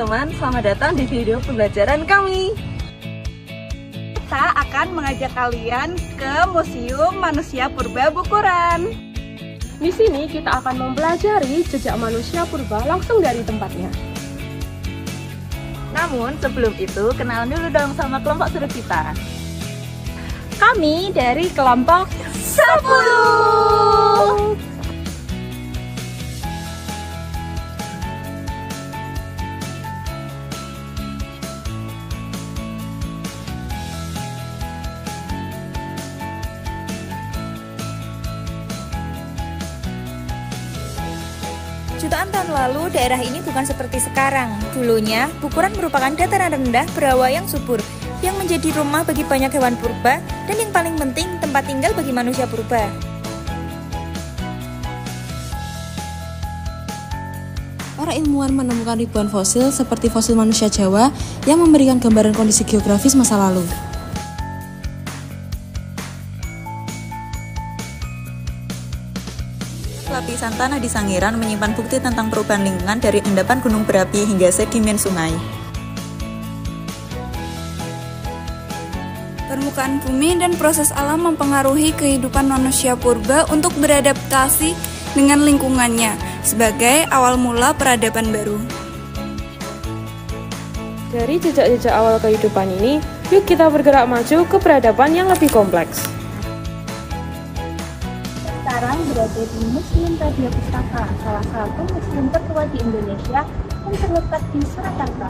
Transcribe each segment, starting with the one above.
teman-teman, selamat datang di video pembelajaran kami. Kita akan mengajak kalian ke Museum Manusia Purba Bukuran. Di sini kita akan mempelajari jejak manusia purba langsung dari tempatnya. Namun sebelum itu, kenalan dulu dong sama kelompok suruh kita. Kami dari kelompok 10. Jutaan tahun lalu, daerah ini bukan seperti sekarang. Dulunya, Bukuran merupakan dataran rendah berawa yang subur, yang menjadi rumah bagi banyak hewan purba, dan yang paling penting, tempat tinggal bagi manusia purba. Para ilmuwan menemukan ribuan fosil seperti fosil manusia Jawa yang memberikan gambaran kondisi geografis masa lalu. Lapisan tanah di Sangiran menyimpan bukti tentang perubahan lingkungan dari endapan gunung berapi hingga sedimen sungai. Permukaan bumi dan proses alam mempengaruhi kehidupan manusia purba untuk beradaptasi dengan lingkungannya sebagai awal mula peradaban baru. Dari jejak-jejak awal kehidupan ini, yuk kita bergerak maju ke peradaban yang lebih kompleks. Sekarang berada di Museum Radio Pustaka, salah satu museum tertua di Indonesia yang terletak di Surakarta.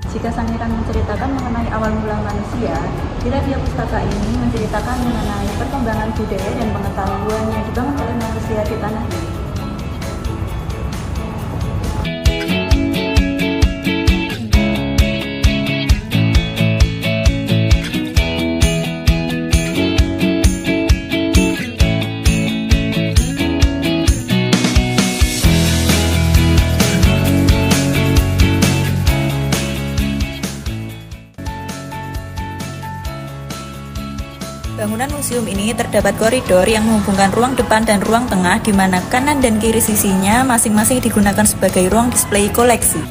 Jika Sangiran menceritakan mengenai awal mula manusia, di Radio Pustaka ini menceritakan mengenai perkembangan budaya dan pengetahuan yang dibangun oleh manusia di tanah ini. Bangunan museum ini terdapat koridor yang menghubungkan ruang depan dan ruang tengah, di mana kanan dan kiri sisinya masing-masing digunakan sebagai ruang display koleksi.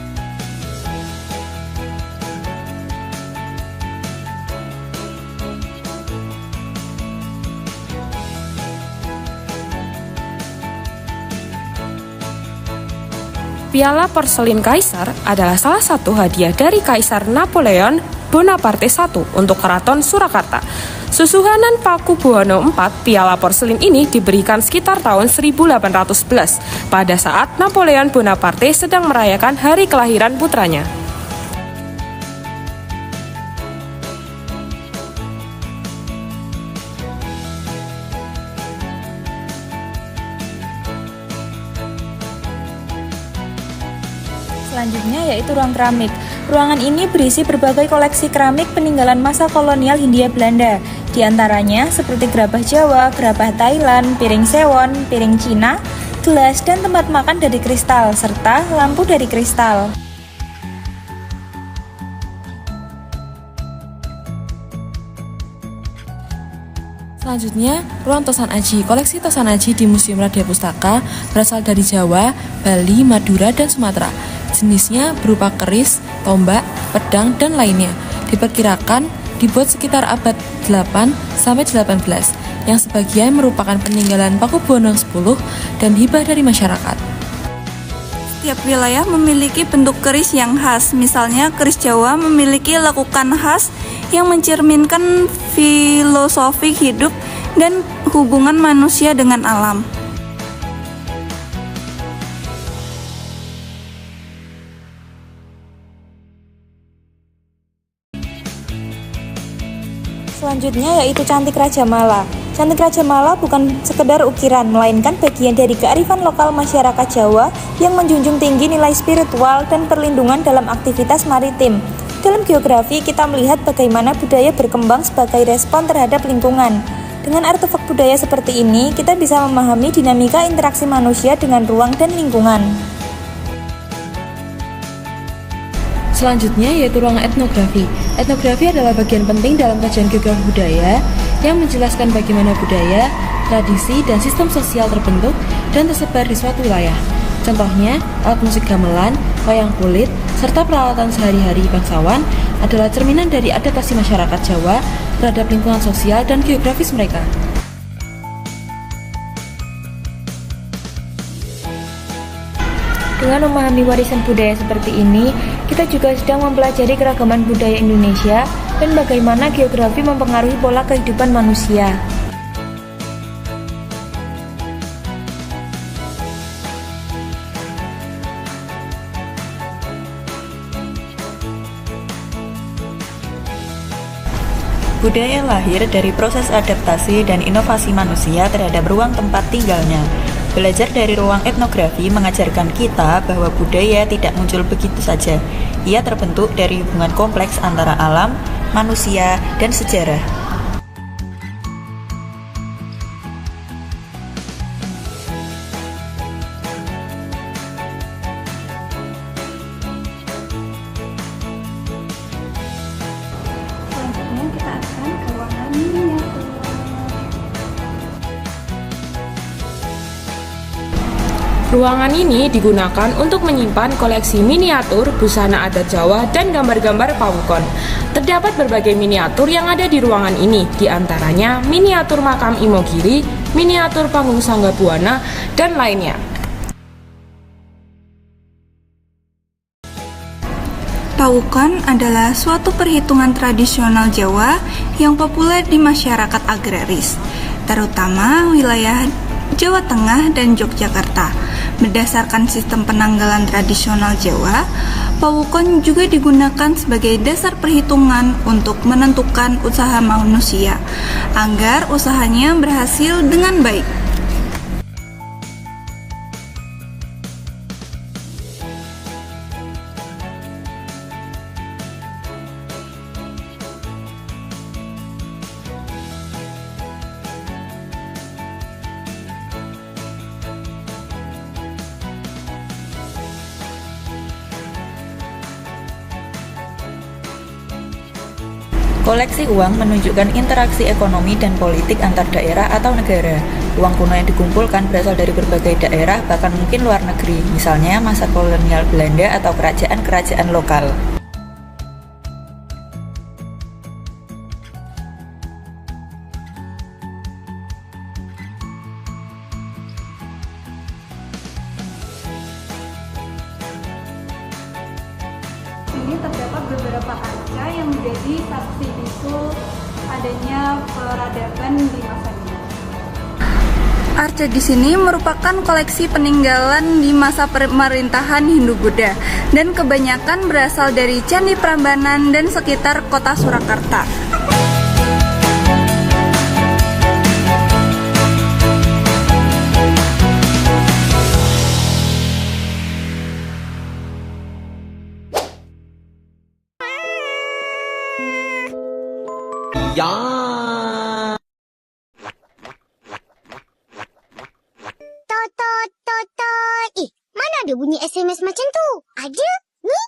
Piala porselin Kaisar adalah salah satu hadiah dari Kaisar Napoleon Bonaparte I untuk Keraton Surakarta. Susuhunan Pakubuwono IV, piala porselin ini diberikan sekitar tahun 1811 pada saat Napoleon Bonaparte sedang merayakan hari kelahiran putranya. Selanjutnya yaitu ruang keramik. Ruangan ini berisi berbagai koleksi keramik peninggalan masa kolonial Hindia Belanda. Di antaranya seperti gerabah Jawa, gerabah Thailand, piring sewon, piring Cina, gelas dan tempat makan dari kristal, serta lampu dari kristal. Selanjutnya, ruang tosan aji. Koleksi tosan aji di Museum Radia Pustaka berasal dari Jawa, Bali, Madura, dan Sumatera. Jenisnya berupa keris, tombak, pedang, dan lainnya. Diperkirakan dibuat sekitar abad 8 sampai 18, yang sebagian merupakan peninggalan Pakubuwono X dan hibah dari masyarakat. Setiap wilayah memiliki bentuk keris yang khas. Misalnya, keris Jawa memiliki lekukan khas yang mencerminkan filosofi hidup dan hubungan manusia dengan alam. Selanjutnya yaitu Cantik Raja Mala. Cantik Raja Mala bukan sekedar ukiran, melainkan bagian dari kearifan lokal masyarakat Jawa yang menjunjung tinggi nilai spiritual dan perlindungan dalam aktivitas maritim. Dalam geografi, kita melihat bagaimana budaya berkembang sebagai respon terhadap lingkungan. Dengan artefak budaya seperti ini, kita bisa memahami dinamika interaksi manusia dengan ruang dan lingkungan. Selanjutnya yaitu ruang etnografi. Etnografi adalah bagian penting dalam kajian geografi budaya yang menjelaskan bagaimana budaya, tradisi, dan sistem sosial terbentuk dan tersebar di suatu wilayah. Contohnya, alat musik gamelan, wayang kulit, serta peralatan sehari-hari bangsawan adalah cerminan dari adaptasi masyarakat Jawa terhadap lingkungan sosial dan geografis mereka. Dengan memahami warisan budaya seperti ini, kita juga sedang mempelajari keragaman budaya Indonesia dan bagaimana geografi mempengaruhi pola kehidupan manusia. Budaya lahir dari proses adaptasi dan inovasi manusia terhadap ruang tempat tinggalnya. Belajar dari ruang etnografi mengajarkan kita bahwa budaya tidak muncul begitu saja. Ia terbentuk dari hubungan kompleks antara alam, manusia, dan sejarah. Selanjutnya kita akan ke ruangan miniatur. Ruangan ini digunakan untuk menyimpan koleksi miniatur, busana adat Jawa, dan gambar-gambar pawukon. Terdapat berbagai miniatur yang ada di ruangan ini, diantaranya miniatur makam Imogiri, miniatur panggung Sangga Buana, dan lainnya. Pawukon adalah suatu perhitungan tradisional Jawa yang populer di masyarakat agraris, terutama wilayah Jawa Tengah dan Yogyakarta. Berdasarkan sistem penanggalan tradisional Jawa, pawukon juga digunakan sebagai dasar perhitungan untuk menentukan usaha manusia agar usahanya berhasil dengan baik. Koleksi uang menunjukkan interaksi ekonomi dan politik antar daerah atau negara. Uang kuno yang dikumpulkan berasal dari berbagai daerah, bahkan mungkin luar negeri, misalnya masa kolonial Belanda atau kerajaan-kerajaan lokal. Di sini terdapat beberapa arca yang menjadi saksi bisu adanya peradaban di masa ini. Arca di sini merupakan koleksi peninggalan di masa pemerintahan Hindu-Buddha dan kebanyakan berasal dari Candi Prambanan dan sekitar kota Surakarta. Ih, mana ada bunyi SMS macam tu? Ada? Ni?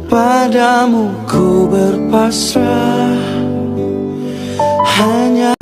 Padamu ku berpasrah, hanya